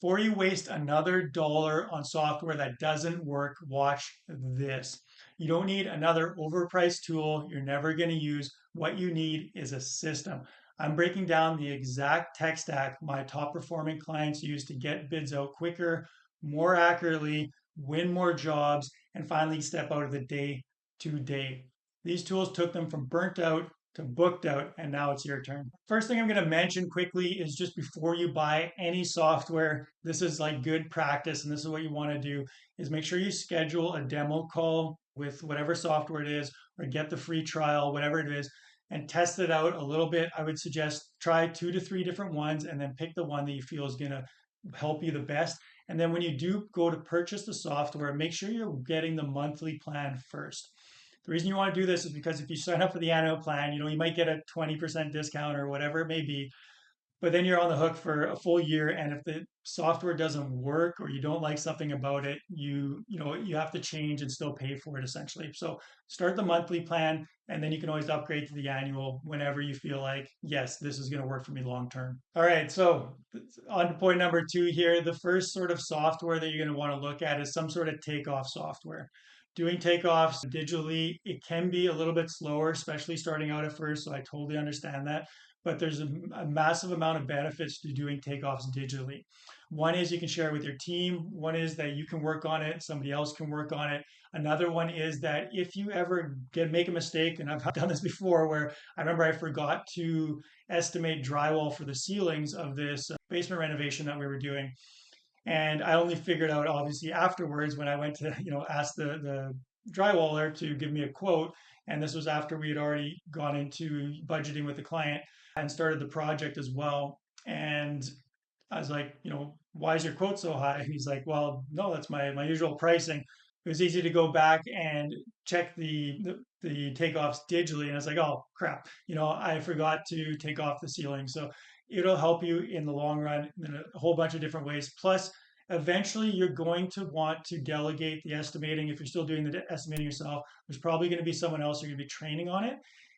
Before you waste another dollar on software that doesn't work, watch this. You don't need another overpriced tool you're never going to use. What you need is a system. I'm breaking down the exact tech stack my top performing clients use to get bids out quicker, more accurately, win more jobs, and finally step out of the day to day. These tools took them from burnt out to booked out, and now it's your turn. First thing I'm going to mention quickly is just before you buy any software, this is like good practice, and this is what you want to do is make sure you schedule a demo call with whatever software it is, or get the free trial, whatever it is, and test it out a little bit. I would suggest try 2 to 3 different ones and then pick the one that you feel is going to help you the best. And then when you do go to purchase the software, make sure you're getting the monthly plan first. The reason you want to do this is because if you sign up for the annual plan, you might get a 20% discount or whatever it may be, but then you're on the hook for a full year. And if the software doesn't work or you don't like something about it, you have to change and still pay for it essentially. So start the monthly plan, and then you can always upgrade to the annual whenever you feel like, yes, this is going to work for me long term. All right, so on to point number two here. The first sort of software that you're going to want to look at is some sort of takeoff software. Doing takeoffs digitally, it can be a little bit slower, especially starting out at first. So I totally understand that. But there's a massive amount of benefits to doing takeoffs digitally. One is you can share it with your team. One is that you can work on it, somebody else can work on it. Another one is that if you ever make a mistake, and I've done this before, where I remember I forgot to estimate drywall for the ceilings of this basement renovation that we were doing. And I only figured out obviously afterwards when I went to, ask the drywaller to give me a quote. And this was after we had already gone into budgeting with the client and started the project as well. And I was like, why is your quote so high? And he's like, well, no, that's my usual pricing. It was easy to go back and check the takeoffs digitally. And I was like, oh crap, I forgot to take off the ceiling. So it'll help you in the long run in a whole bunch of different ways. Plus, eventually you're going to want to delegate the estimating. If you're still doing the estimating yourself, there's probably going to be someone else you're going to be training on it.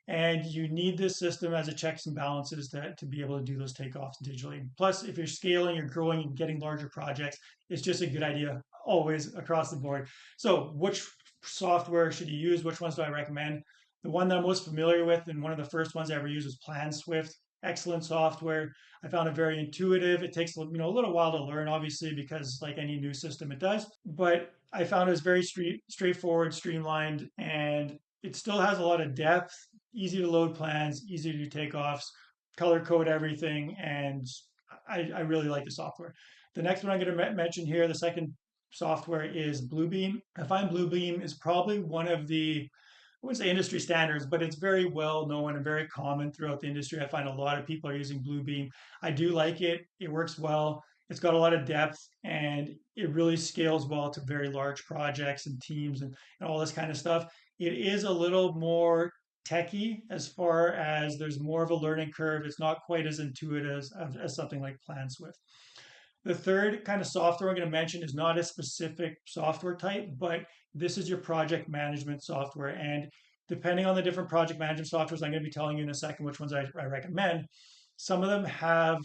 And you need this system as a checks and balances to be able to do those takeoffs digitally. Plus, if you're scaling, you're growing, and getting larger projects, it's just a good idea always across the board. So, which software should you use? Which ones do I recommend? The one that I'm most familiar with and one of the first ones I ever used was PlanSwift. Excellent software. I found it very intuitive. It takes a little while to learn, obviously, because like any new system, it does. But I found it was very straightforward, streamlined, and it still has a lot of depth. Easy to load plans, easy to do takeoffs, color code everything, and I really like the software. The next one I'm going to mention here, the second software is Bluebeam. I find Bluebeam is probably one of the, I wouldn't say industry standards, but it's very well known and very common throughout the industry. I find a lot of people are using Bluebeam. I do like it. It works well. It's got a lot of depth, and it really scales well to very large projects and teams and all this kind of stuff. It is a little more techy as far as there's more of a learning curve. It's not quite as intuitive as something like PlanSwift. The third kind of software I'm going to mention is not a specific software type, but this is your project management software. And depending on the different project management softwares, I'm going to be telling you in a second which ones I recommend. Some of them have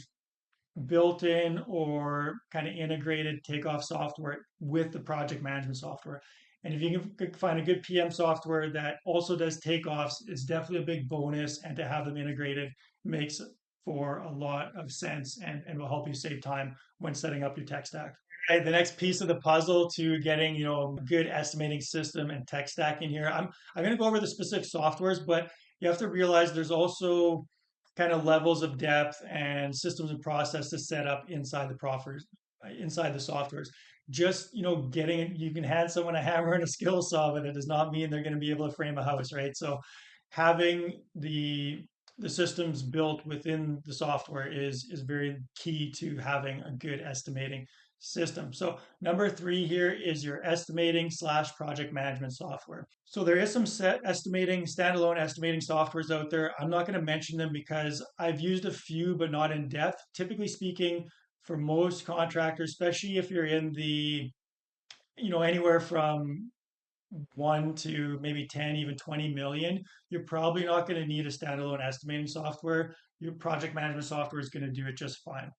built in or kind of integrated takeoff software with the project management software. And if you can find a good PM software that also does takeoffs, it's definitely a big bonus. And to have them integrated makes for a lot of sense and will help you save time when setting up your tech stack. Right, the next piece of the puzzle to getting a good estimating system and tech stack in here. I'm going to go over the specific softwares, but you have to realize there's also kind of levels of depth and systems and process to set up inside the proffers, inside the softwares. Just getting it, you can hand someone a hammer and a skill saw, but it does not mean they're going to be able to frame a house, right? So having the systems built within the software is very key to having a good estimating system. So number three here is your estimating slash project management software. So there is some standalone estimating softwares out there. I'm not going to mention them because I've used a few, but not in depth. Typically speaking, for most contractors, especially if you're in the, anywhere from 1 to maybe 10, even 20 million, you're probably not going to need a standalone estimating software. Your project management software is going to do it just fine.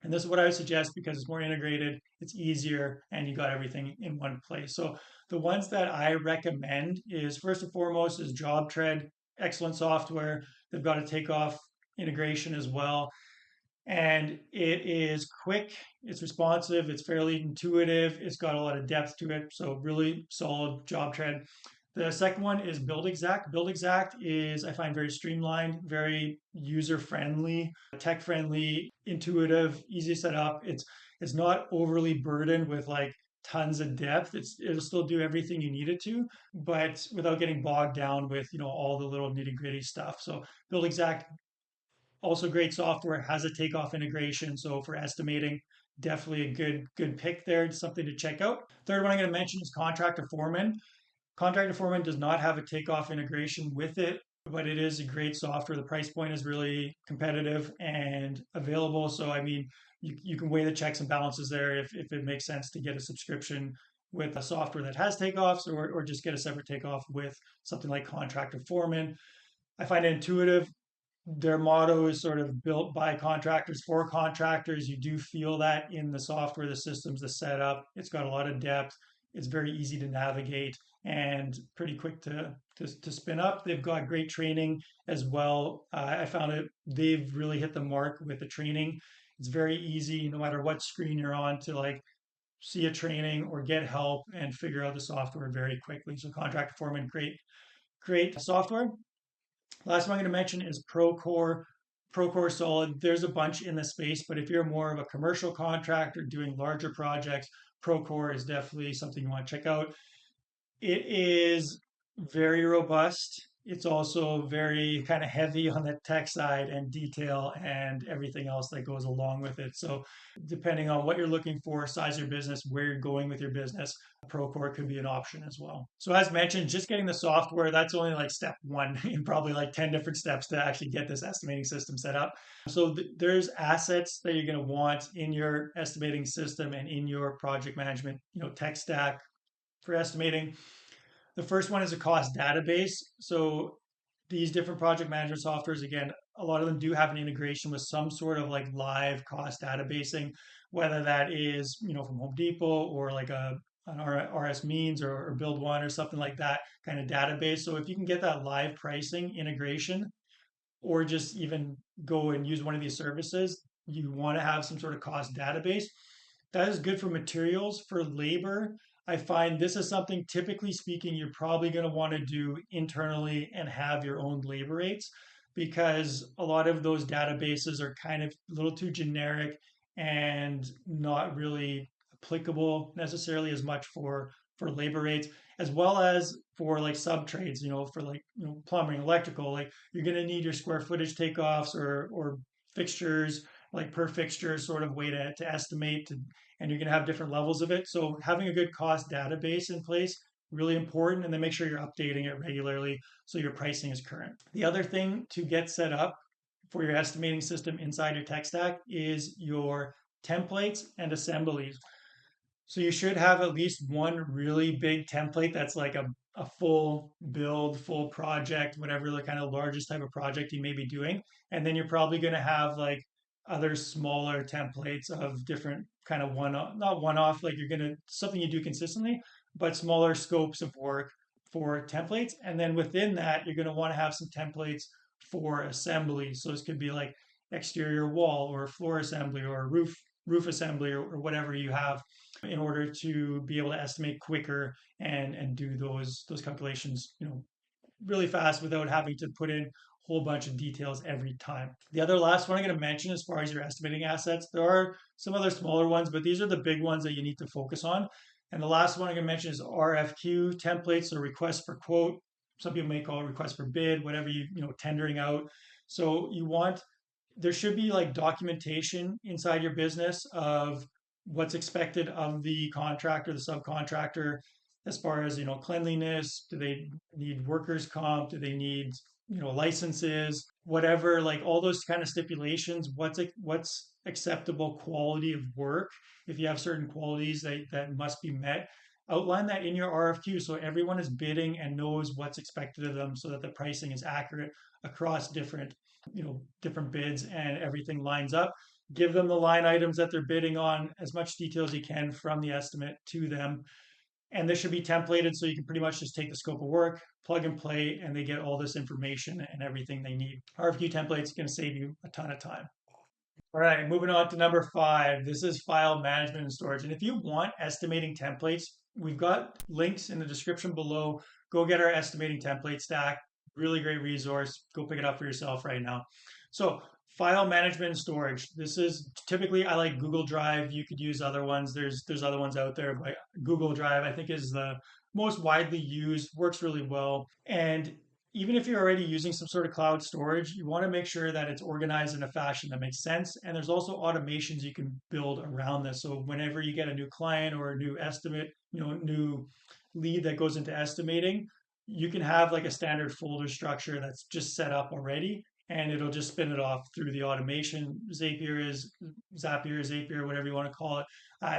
And this is what I would suggest because it's more integrated, it's easier, and you got everything in one place. So the ones that I recommend is first and foremost is JobTread, excellent software. They've got a takeoff integration as well. And it is quick, it's responsive, it's fairly intuitive, it's got a lot of depth to it. So really solid JobTread. The second one is Build Exact. Build Exact is, I find, very streamlined, very user friendly, tech friendly, intuitive, easy to set up. It's not overly burdened with like tons of depth. It'll still do everything you need it to, but without getting bogged down with all the little nitty gritty stuff. So Build Exact, also great software, has a takeoff integration. So for estimating, definitely a good pick there. Something to check out. Third one I'm going to mention is Contractor Foreman. Contractor Foreman does not have a takeoff integration with it, but it is a great software. The price point is really competitive and available. So, I mean, you can weigh the checks and balances there if it makes sense to get a subscription with a software that has takeoffs or just get a separate takeoff with something like Contractor Foreman. I find it intuitive. Their motto is sort of built by contractors for contractors. You do feel that in the software, the systems, the setup. It's got a lot of depth. It's very easy to navigate and pretty quick to spin up. They've got great training as well. I found it, they've really hit the mark with the training. It's very easy, no matter what screen you're on, to like see a training or get help and figure out the software very quickly. So Contractor Foreman, great software. Last one I'm going to mention is Procore. Procore Solid. There's a bunch in the space, but if you're more of a commercial contractor doing larger projects, Procore is definitely something you want to check out. It is very robust. It's also very kind of heavy on the tech side and detail and everything else that goes along with it. So, depending on what you're looking for, size of your business, where you're going with your business, Procore could be an option as well. So, as mentioned, just getting the software, that's only like step one in probably like 10 different steps to actually get this estimating system set up. So, there's assets that you're going to want in your estimating system and in your project management, tech stack for estimating. The first one is a cost database. So these different project management softwares, again, a lot of them do have an integration with some sort of like live cost databasing, whether that is, from Home Depot or like an RS Means or Build One or something like that kind of database. So if you can get that live pricing integration or just even go and use one of these services, you want to have some sort of cost database. That is good for materials. For labor, I find this is something, typically speaking, you're probably going to want to do internally and have your own labor rates because a lot of those databases are kind of a little too generic and not really applicable necessarily as much for labor rates as well as for like sub trades, for like plumbing, electrical. Like you're going to need your square footage takeoffs or fixtures, like per fixture sort of way to estimate to, and you're going to have different levels of it. So having a good cost database in place, really important, and then make sure you're updating it regularly so your pricing is current. The other thing to get set up for your estimating system inside your tech stack is your templates and assemblies. So you should have at least one really big template that's like a full build, full project, whatever the kind of largest type of project you may be doing. And then you're probably going to have like other smaller templates of different kind of not one off, like you're going to, something you do consistently, but smaller scopes of work for templates. And then within that, you're going to want to have some templates for assembly. So this could be like exterior wall or floor assembly or roof assembly or whatever you have in order to be able to estimate quicker and do those calculations really fast without having to put in a whole bunch of details every time. The other last one I'm going to mention as far as your estimating assets, there are some other smaller ones, but these are the big ones that you need to focus on. And the last one I'm going to mention is RFQ templates or request for quote. Some people may call it request for bid, whatever tendering out. So there should be like documentation inside your business of what's expected of the contractor, the subcontractor, as far as cleanliness. Do they need workers comp? Do they need licenses? Whatever, like all those kind of stipulations. What's acceptable quality of work? If you have certain qualities that must be met, outline that in your RFQ so everyone is bidding and knows what's expected of them, so that the pricing is accurate across different bids and everything lines up. give them the line items that they're bidding on, as much detail as you can from the estimate to them. And this should be templated so you can pretty much just take the scope of work, plug and play, and they get all this information and everything they need. RFQ templates going to save you a ton of time. All right, moving on to number 5. This is file management and storage. And if you want estimating templates, we've got links in the description below. Go get our estimating template stack. Really great resource. Go pick it up for yourself right now. So, file management and storage. This is typically, I like Google Drive. You could use other ones. There's other ones out there, but Google Drive I think is the most widely used, works really well. And even if you're already using some sort of cloud storage, you want to make sure that it's organized in a fashion that makes sense. And there's also automations you can build around this. So whenever you get a new client or a new estimate, new lead that goes into estimating, you can have like a standard folder structure that's just set up already, and it'll just spin it off through the automation. Zapier, whatever you want to call it,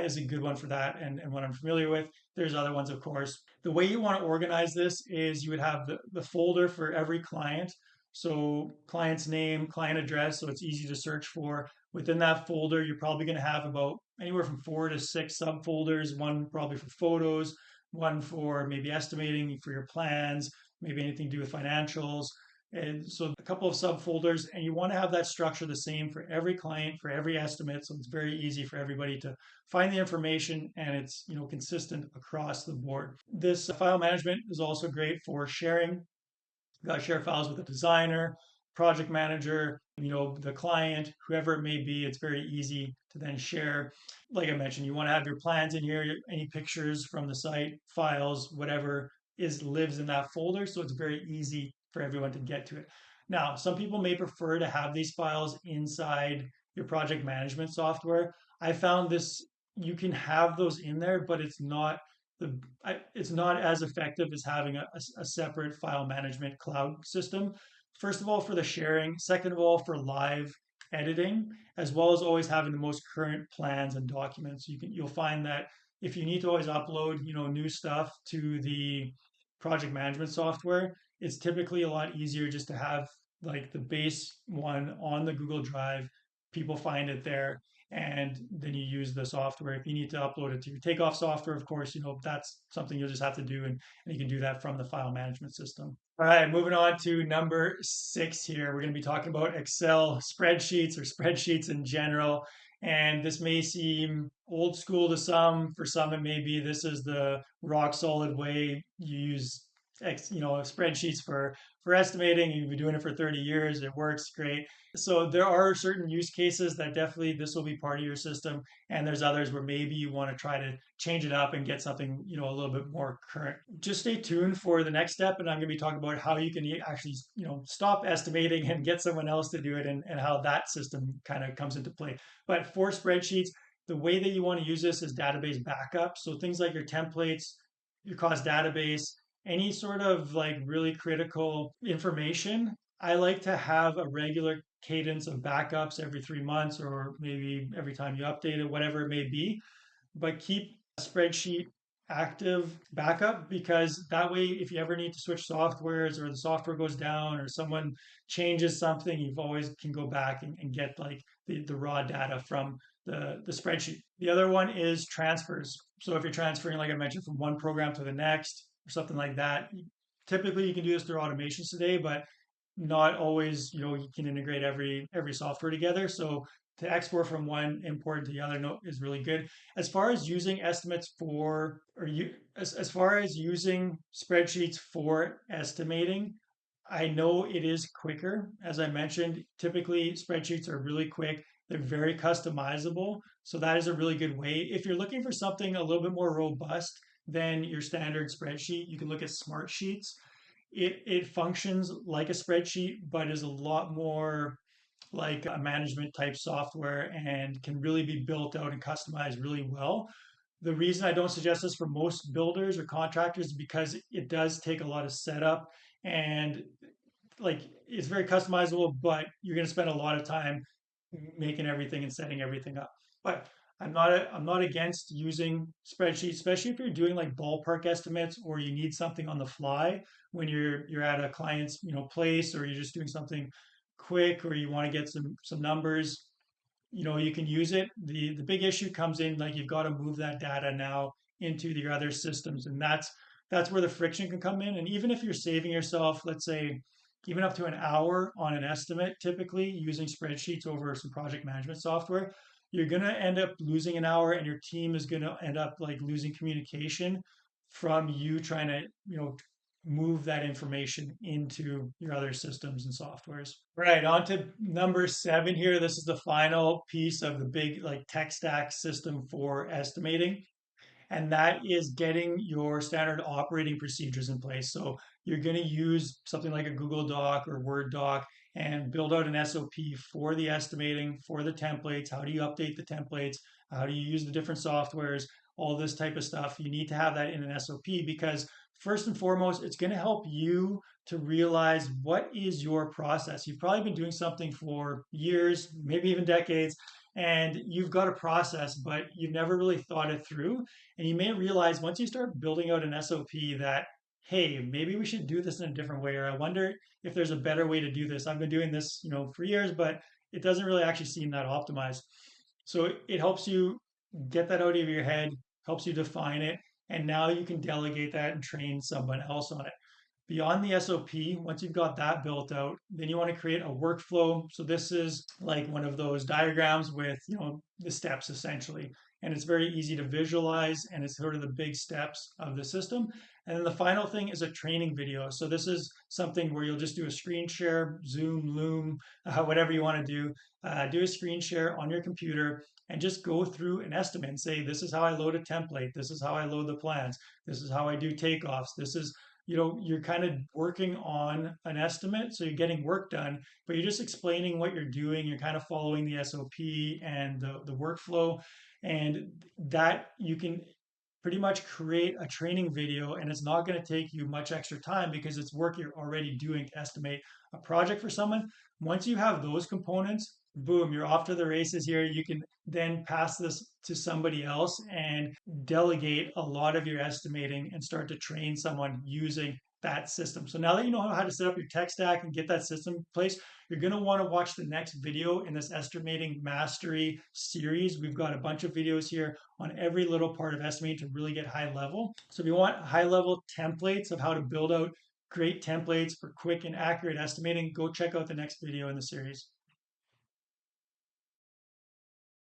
is a good one for that, and what I'm familiar with. There's other ones, of course. The way you want to organize this is you would have the folder for every client. So client's name, client address, so it's easy to search for. Within that folder, you're probably going to have about anywhere from 4 to 6 subfolders, one probably for photos, one for maybe estimating for your plans, maybe anything to do with financials. And so a couple of subfolders, and you want to have that structure the same for every client, for every estimate. So it's very easy for everybody to find the information, and it's consistent across the board. This file management is also great for sharing. You got to share files with the designer, project manager, the client, whoever it may be. It's very easy to then share. Like I mentioned, you want to have your plans in here, any pictures from the site, files, whatever is lives in that folder. So it's very easy for everyone to get to it. Now, some people may prefer to have these files inside your project management software. I found this, you can have those in there, but it's not as effective as having a separate file management cloud system. First of all, for the sharing. Second of all, for live editing, as well as always having the most current plans and documents. You'll find that if you need to always upload new stuff to the project management software, it's typically a lot easier just to have like the base one on the Google Drive. People find it there, and then you use the software. If you need to upload it to your takeoff software, of course, that's something you'll just have to do, and you can do that from the file management system. All right, moving on to number 6 here. We're going to be talking about Excel spreadsheets or spreadsheets in general. And this may seem old school to some. For some, it may be this is the rock solid way you use spreadsheets for estimating. You've been doing it for 30 years. It works great. So there are certain use cases that definitely this will be part of your system, and there's others where maybe you want to try to change it up and get something a little bit more current. Just stay tuned for the next step, and I'm going to be talking about how you can actually stop estimating and get someone else to do it, and how that system kind of comes into play. But for spreadsheets, the way that you want to use this is database backup. So things like your templates, your cost database, any sort of like really critical information, I like to have a regular cadence of backups every 3 months, or maybe every time you update it, whatever it may be. But keep a spreadsheet active backup, because that way, if you ever need to switch softwares, or the software goes down, or someone changes something, you've always can go back and get like the raw data from the spreadsheet. The other one is transfers. So if you're transferring, like I mentioned, from one program to the next, or something like that. Typically, you can do this through automations today, but not always. You can integrate every software together. So to export from one, import to the other, is really good. As far as using estimates for, or you, as far as using spreadsheets for estimating, I know it is quicker. As I mentioned, typically spreadsheets are really quick. They're very customizable. So that is a really good way. If you're looking for something a little bit more robust than your standard spreadsheet, you can look at Smart Sheets. It functions like a spreadsheet, but is a lot more like a management type software, and can really be built out and customized really well. The reason I don't suggest this for most builders or contractors is because it does take a lot of setup, and like it's very customizable, but you're going to spend a lot of time making everything and setting everything up. But I'm not against using spreadsheets, especially if you're doing like ballpark estimates, or you need something on the fly when you're at a client's place, or you're just doing something quick, or you want to get some numbers. you can use it. The big issue comes in like you've got to move that data now into your other systems, and that's where the friction can come in. And even if you're saving yourself, let's say, even up to an hour on an estimate, typically using spreadsheets over some project management software, you're going to end up losing an hour, and your team is going to end up like losing communication from you trying to, move that information into your other systems and softwares. Right, on to number 7 here. This is the final piece of the big like tech stack system for estimating, and that is getting your standard operating procedures in place. So you're going to use something like a Google Doc or Word doc and build out an SOP for the estimating, for the templates. How do you update the templates? How do you use the different softwares? All this type of stuff. You need to have that in an SOP because first and foremost, it's going to help you to realize what is your process. You've probably been doing something for years, maybe even decades, and you've got a process, but you've never really thought it through. And you may realize once you start building out an SOP that, hey, maybe we should do this in a different way, or I wonder if there's a better way to do this. I've been doing this, for years, but it doesn't really actually seem that optimized. So it helps you get that out of your head, helps you define it, and now you can delegate that and train someone else on it. Beyond the SOP, once you've got that built out, then you want to create a workflow. So this is like one of those diagrams with, the steps essentially. And it's very easy to visualize and it's sort of the big steps of the system. And then the final thing is a training video. So this is something where you'll just do a screen share, Zoom, Loom, whatever you want to do. Do a screen share on your computer and just go through an estimate and say, this is how I load a template. This is how I load the plans. This is how I do takeoffs. This is you're kind of working on an estimate, so you're getting work done, but you're just explaining what you're doing. You're kind of following the SOP and the workflow, and that you can pretty much create a training video, and it's not going to take you much extra time because it's work you're already doing to estimate a project for someone. Once you have those components, boom, you're off to the races here. You can then pass this to somebody else and delegate a lot of your estimating and start to train someone using that system. So now that you know how to set up your tech stack and get that system in place, you're going to want to watch the next video in this estimating mastery series. We've got a bunch of videos here on every little part of estimating to really get high level. So if you want high level templates of how to build out great templates for quick and accurate estimating, go check out the next video in the series.